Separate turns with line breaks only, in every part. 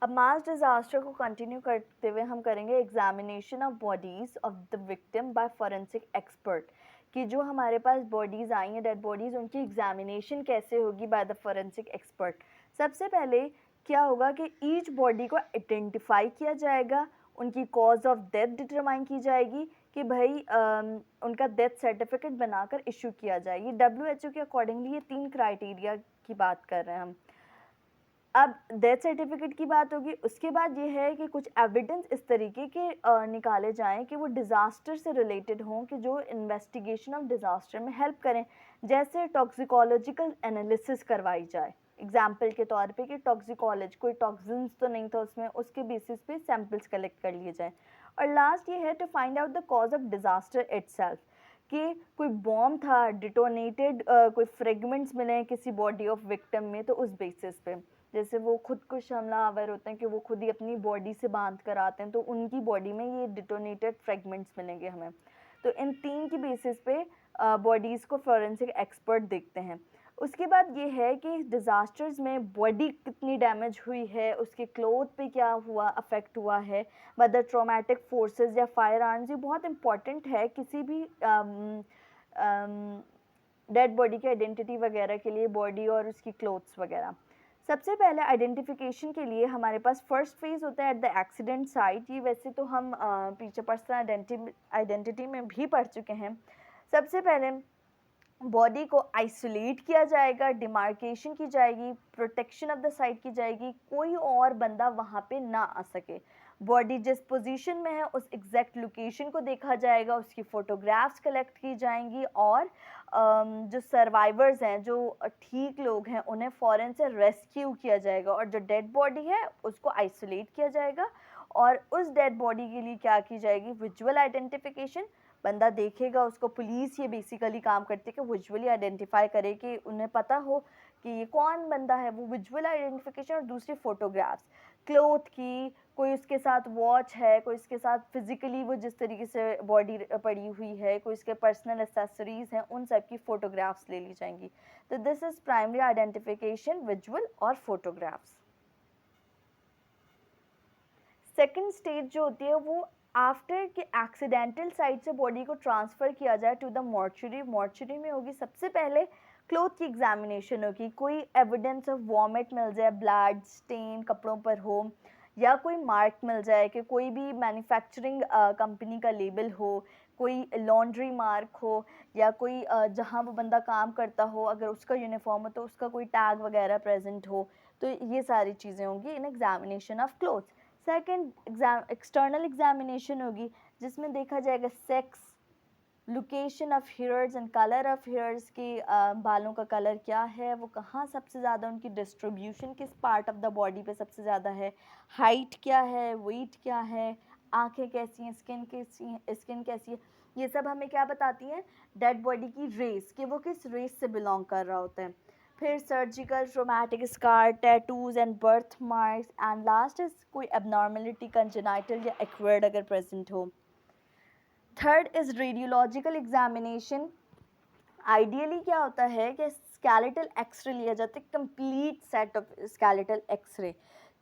अब मास डिज़ास्टर को कंटिन्यू करते हुए हम करेंगे examination of bodies of the victim by forensic expert, कि जो हमारे पास बॉडीज़ आई हैं, डेड बॉडीज़, उनकी एग्जामिनेशन कैसे होगी बाय द फॉरेंसिक एक्सपर्ट। सबसे पहले क्या होगा कि ईच बॉडी को आइडेंटिफाई किया जाएगा, उनकी कॉज ऑफ डेथ डिटरमाइन की जाएगी कि भाई उनका डेथ सर्टिफिकेट बनाकर इशू किया जाएगी। WHO के अकॉर्डिंगली ये 3 क्राइटेरिया की बात कर रहे हैं हम। अब डेथ सर्टिफिकेट की बात होगी, उसके बाद ये है कि कुछ एविडेंस इस तरीके के निकाले जाएं कि वो डिज़ास्टर से रिलेटेड हों, कि जो इन्वेस्टिगेशन ऑफ डिज़ास्टर में हेल्प करें। जैसे टॉक्सिकोलॉजिकल एनालिसिस करवाई जाए, एग्जाम्पल के तौर पे कि टॉक्सिकोलॉजी, कोई टॉक्सिन्स तो नहीं था उसमें, उसके बेसिस पे सैंपल्स कलेक्ट कर लिए जाएँ। और लास्ट ये है to find out the cause of disaster itself, कि कोई बॉम्ब था डिटोनेटेड, कोई फ्रेगमेंट्स मिले हैं किसी बॉडी ऑफ विक्टिम में, तो उस बेसिस पे, जैसे वो खुद कुछ हमलावर होते हैं कि वो खुद ही अपनी बॉडी से बांध कर आते हैं, तो उनकी बॉडी में ये डिटोनेटेड फ्रेगमेंट्स मिलेंगे हमें। तो इन 3 की बेसिस पे बॉडीज़ को फॉरेंसिक एक्सपर्ट देखते हैं। उसके बाद ये है कि डिज़ास्टर्स में बॉडी कितनी डैमेज हुई है, उसके क्लोथ पे क्या हुआ, अफेक्ट हुआ है, वेदर ट्रॉमेटिक फोर्सेस या फायर आर्म्स। ये बहुत इंपॉर्टेंट है किसी भी डेड बॉडी की आइडेंटिटी वगैरह के लिए, बॉडी और उसकी क्लोथ्स वगैरह। सबसे पहले आइडेंटिफिकेशन के लिए हमारे पास फर्स्ट फेज़ होता है एट द एक्सीडेंट साइट। ये वैसे तो हम पीछे पर्सनल आइडेंटिटी में भी पढ़ चुके हैं। सबसे पहले बॉडी को आइसोलेट किया जाएगा, डिमार्केशन की जाएगी, प्रोटेक्शन ऑफ द साइट की जाएगी, कोई और बंदा वहाँ पे ना आ सके। बॉडी जिस पोजीशन में है उस एग्जैक्ट लोकेशन को देखा जाएगा, उसकी फ़ोटोग्राफ्स कलेक्ट की जाएंगी, और जो सर्वाइवर्स हैं, जो ठीक लोग हैं, उन्हें फ़ौरन से रेस्क्यू किया जाएगा, और जो डेड बॉडी है उसको आइसोलेट किया जाएगा। और उस डेड बॉडी के लिए क्या की जाएगी, विजुअल आइडेंटिफिकेशन। बंदा देखेगा उसको, पुलिस ये बेसिकली काम करती है कि विजुअली आइडेंटिफाई करे, कि उन्हें पता हो कि ये कौन बंदा है, वो विजुअल आइडेंटिफिकेशन। और दूसरी फ़ोटोग्राफ्स क्लोथ की, कोई उसके साथ वॉच है, कोई इसके साथ फिज़िकली वो जिस तरीके से बॉडी पड़ी हुई है, कोई इसके पर्सनल एक्सेसरीज़ हैं, उन सब की फ़ोटोग्राफ्स ले ली जाएंगी। तो this is primary identification, visual और फोटोग्राफ्स। सेकेंड स्टेज जो होती है वो आफ्टर कि एक्सीडेंटल साइड से बॉडी को ट्रांसफ़र किया जाए टू द मॉर्चरी। मॉर्चरी में होगी सबसे पहले क्लोथ की एग्जामिनेशन होगी, कोई एविडेंस ऑफ वॉमिट मिल जाए, ब्लड स्टेन कपड़ों पर हो, या कोई मार्क मिल जाए कि कोई भी मैन्युफैक्चरिंग कंपनी का लेबल हो, कोई लॉन्ड्री मार्क हो, या कोई जहाँ वो बंदा काम करता हो अगर उसका यूनिफॉर्म हो तो उसका कोई टैग वगैरह प्रेजेंट हो। तो ये सारी चीज़ें होंगी in examination of clothes. Second external examination होगी, जिसमें देखा जाएगा sex, location of hairs and colour of hairs के, बालों का कलर क्या है, वो कहाँ सबसे ज़्यादा, उनकी डिस्ट्रीब्यूशन किस पार्ट ऑफ द बॉडी पे सबसे ज़्यादा है, हाइट क्या है, वेट क्या है, आंखें कैसी हैं, स्किन कैसी है। ये सब हमें क्या बताती हैं, डेड बॉडी की रेस, कि वो किस रेस से बिलोंग कर रहा होता है। फिर surgical, traumatic scar, tattoos and birth marks, and last is कोई एबनॉर्मेलिटी, कंजेनाइटल या एक्वायर्ड अगर प्रेजेंट हो। Third is radiological examination. Ideally क्या होता है कि स्केलेटल एक्सरे लिया जाता है, complete set of skeletal X-ray,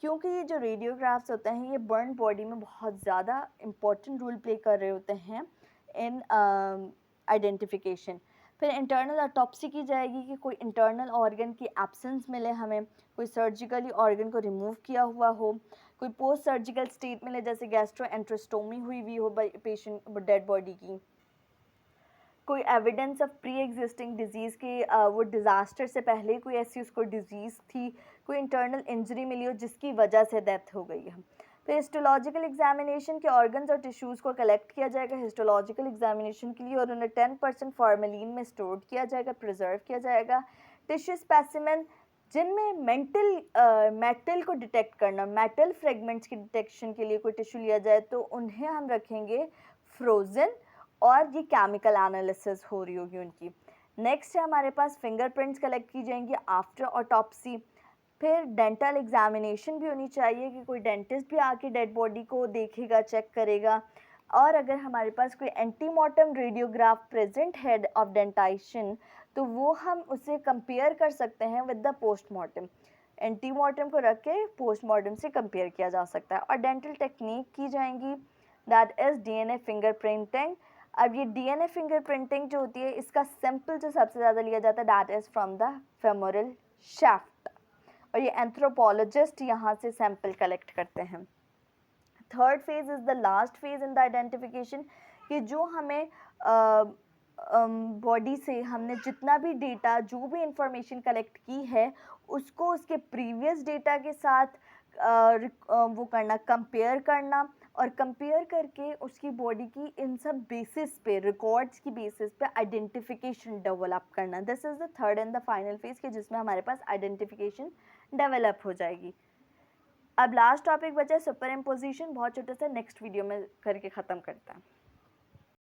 क्योंकि ये जो रेडियोग्राफ्स होते हैं ये बर्न बॉडी में बहुत ज़्यादा इंपॉर्टेंट रोल प्ले कर रहे होते हैं इन आइडेंटिफिकेशन। फिर इंटरनल ऑटोप्सी की जाएगी कि कोई इंटरनल ऑर्गन की एब्सेंस मिले हमें, कोई सर्जिकली ऑर्गन को रिमूव किया हुआ हो, कोई पोस्ट सर्जिकल स्टेट मिले जैसे गैस्ट्रोएंट्रोस्टोमी हुई हो पेशेंट डेड बॉडी की, कोई evidence of pre existing disease की, वो डिज़ास्टर से पहले कोई ऐसी उसको डिजीज़ थी, कोई इंटरनल इंजरी मिली हो जिसकी वजह से डेथ हो गई है। फिर हिस्टोलॉजिकल एग्जामिनेशन के ऑर्गन्स और टिश्यूज़ को कलेक्ट किया जाएगा हिस्टोलॉजिकल एग्जामिनेशन के लिए, और उन्हें 10% फॉर्मेलिन में स्टोर किया जाएगा, प्रिजर्व किया जाएगा। टिश्यू स्पेसिमेन जिनमें मेटल को डिटेक्ट करना, मेटल फ्रेगमेंट्स की डिटेक्शन के लिए कोई टिश्यू लिया जाए तो उन्हें हम रखेंगे फ्रोज़न, और ये केमिकल एनालिसिस हो रही होगी उनकी। नेक्स्ट है हमारे पास फिंगरप्रिंट्स कलेक्ट की जाएंगी आफ्टर ऑटोप्सी। फिर डेंटल एग्जामिनेशन भी होनी चाहिए कि कोई डेंटिस्ट भी आके डेड बॉडी को देखेगा, चेक करेगा। और अगर हमारे पास कोई एंटीमॉर्टम रेडियोग्राफ प्रेजेंट है ऑफ डेंटाइशन, तो वो हम उसे कंपेयर कर सकते हैं विद द पोस्टमार्टम। एंटीमॉर्टम को रख के पोस्टमॉर्टम से कंपेयर किया जा सकता है। और डेंटल टेक्निक की जाएंगी, दैट इज़ डीएनए फिंगरप्रिंटिंग। अब ये डीएनए फिंगरप्रिंटिंग जो होती है, इसका सैंपल जो सबसे ज़्यादा लिया जाता है that is from the femoral shaft, और ये एंथ्रोपोलॉजिस्ट यहाँ से सैंपल कलेक्ट करते हैं। Third phase is the last phase in the identification, कि जो हमें बॉडी से हमने जितना भी डेटा, जो भी इंफॉर्मेशन कलेक्ट की है, उसको उसके प्रीवियस डेटा के साथ वो करना, कंपेयर करना, और कंपेयर करके उसकी बॉडी की इन सब बेसिस पे, रिकॉर्ड्स की बेसिस पे आइडेंटिफिकेशन डेवलप करना। This is the third and the final phase, कि जिसमें हमारे पास आइडेंटिफिकेशन डेवलप हो जाएगी। अब लास्ट टॉपिक बचा है सुपर इम्पोजिशन, बहुत छोटा सा, नेक्स्ट वीडियो में करके ख़त्म करते हैं।